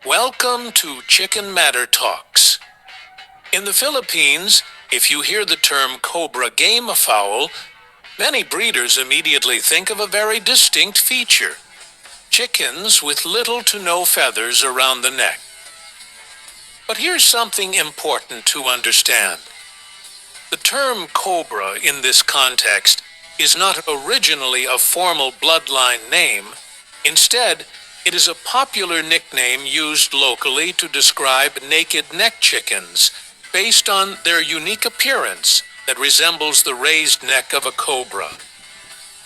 Welcome to Chicken Matter Talks. In the Philippines, if you hear the term Cobra Gamefowl, many breeders immediately think of a very distinct feature: chickens with little to no feathers around the neck. But here's something important to understand. The term Cobra in this context is not originally a formal bloodline name. Instead, it is a popular nickname used locally to describe naked neck chickens based on their unique appearance that resembles the raised neck of a cobra.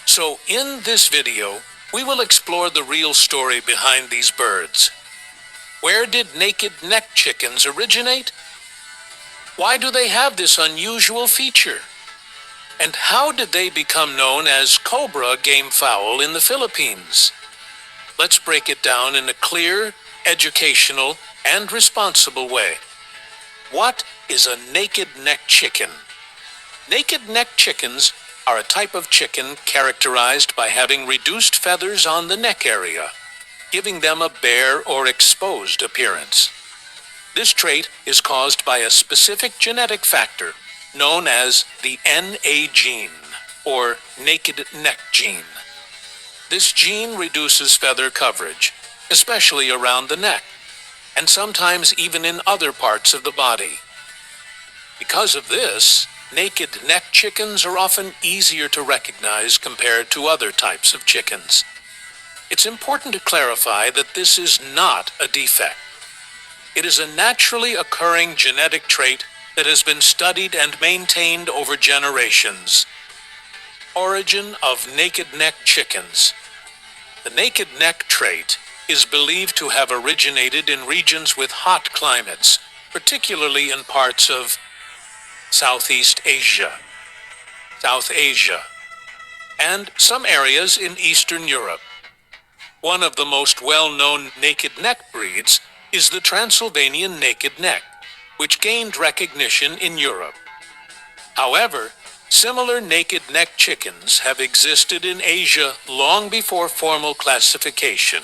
So in this video, we will explore the real story behind these birds. Where did naked neck chickens originate? Why do they have this unusual feature? And how did they become known as Cobra Gamefowl in the Philippines? Let's break it down in a clear, educational, and responsible way. What is a naked neck chicken? Naked neck chickens are a type of chicken characterized by having reduced feathers on the neck area, giving them a bare or exposed appearance. This trait is caused by a specific genetic factor known as the NA gene, or naked neck gene. This gene reduces feather coverage, especially around the neck, and sometimes even in other parts of the body. Because of this, naked neck chickens are often easier to recognize compared to other types of chickens. It's important to clarify that this is not a defect. It is a naturally occurring genetic trait that has been studied and maintained over generations. Origin of naked neck chickens. The naked neck trait is believed to have originated in regions with hot climates, particularly in parts of Southeast Asia, South Asia, and some areas in Eastern Europe. One of the most well-known naked neck breeds is the Transylvanian naked neck, which gained recognition in Europe. However, similar naked neck chickens have existed in Asia long before formal classification.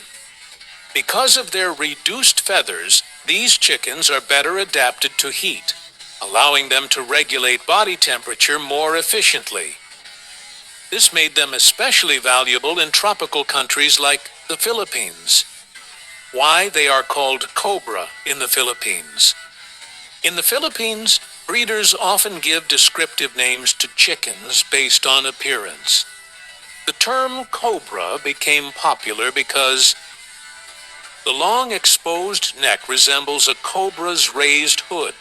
Because of their reduced feathers, these chickens are better adapted to heat, allowing them to regulate body temperature more efficiently. This made them especially valuable in tropical countries like the Philippines. Why they are called Cobra in the Philippines. In the Philippines, breeders often give descriptive names to chickens based on appearance. The term Cobra became popular because the long exposed neck resembles a cobra's raised hood.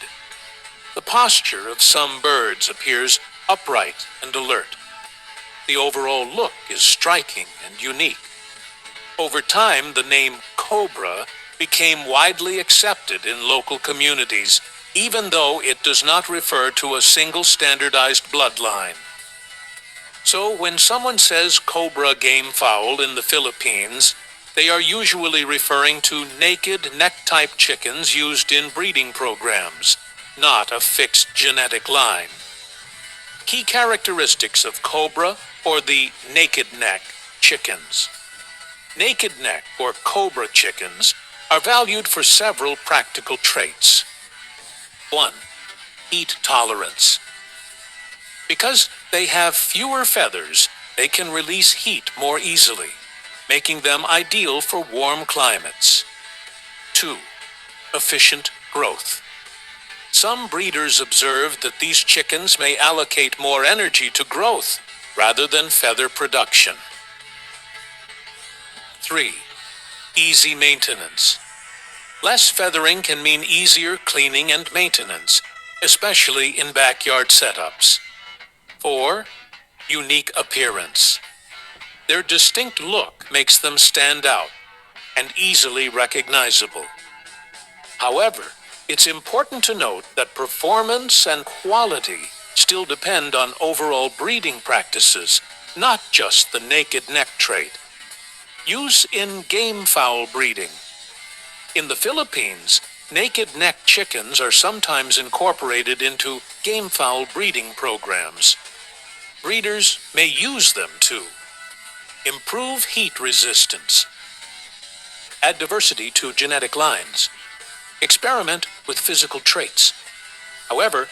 The posture of some birds appears upright and alert. The overall look is striking and unique. Over time, the name Cobra became widely accepted in local communities, even though it does not refer to a single standardized bloodline. So when someone says Cobra Gamefowl in the Philippines, they are usually referring to naked neck-type chickens used in breeding programs, not a fixed genetic line. Key characteristics of Cobra or the naked neck chickens. Naked neck or Cobra chickens are valued for several practical traits. 1. Heat tolerance. Because they have fewer feathers, they can release heat more easily, making them ideal for warm climates. 2. Efficient growth. Some breeders observed that these chickens may allocate more energy to growth rather than feather production. 3. Easy maintenance. Less feathering can mean easier cleaning and maintenance, especially in backyard setups. 4. Unique appearance. Their distinct look makes them stand out and easily recognizable. However, it's important to note that performance and quality still depend on overall breeding practices, not just the naked neck trait. Use in gamefowl breeding. In the Philippines, naked neck chickens are sometimes incorporated into gamefowl breeding programs. Breeders may use them to improve heat resistance, Add diversity to genetic lines. Experiment with physical traits. However,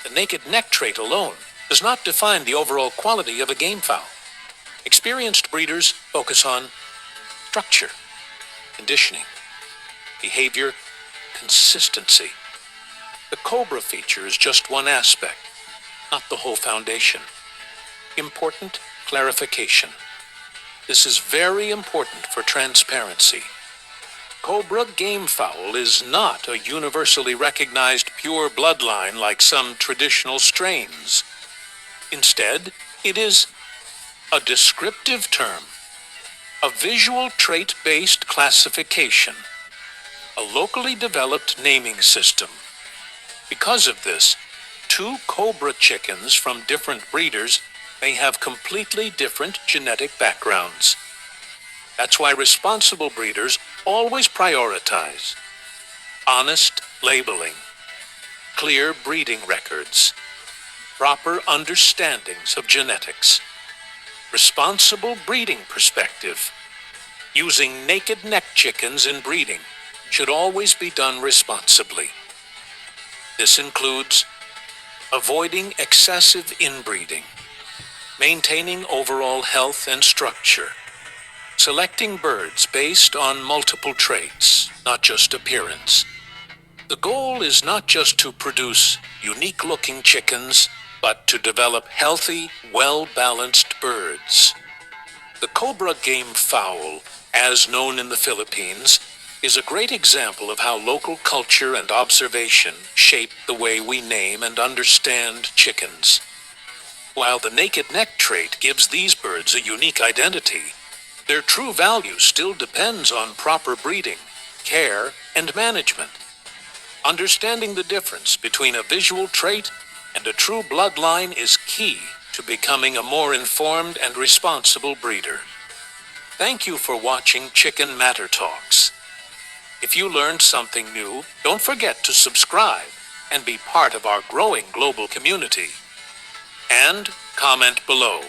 the naked neck trait alone does not define the overall quality of a gamefowl. Experienced breeders focus on structure, conditioning, behavior, consistency. The Cobra feature is just one aspect, not the whole foundation. Important clarification. This is very important for transparency. Cobra gamefowl is not a universally recognized pure bloodline like some traditional strains. Instead, it is a descriptive term, a visual trait-based classification, a locally developed naming system. Because of this, two Cobra chickens from different breeders may have completely different genetic backgrounds. That's why responsible breeders always prioritize honest labeling, clear breeding records, proper understandings of genetics, responsible breeding perspective. Using naked neck chickens in breeding should always be done responsibly. This includes avoiding excessive inbreeding, maintaining overall health and structure, selecting birds based on multiple traits, not just appearance. The goal is not just to produce unique-looking chickens, but to develop healthy, well-balanced birds. The Cobra gamefowl, as known in the Philippines, is a great example of how local culture and observation shape the way we name and understand chickens. While the naked neck trait gives these birds a unique identity, their true value still depends on proper breeding, care, and management. Understanding the difference between a visual trait and a true bloodline is key to becoming a more informed and responsible breeder. Thank you for watching Chicken Matter Talks. If you learned something new, don't forget to subscribe and be part of our growing global community. And comment below.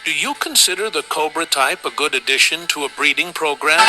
Do you consider the Cobra type a good addition to a breeding program?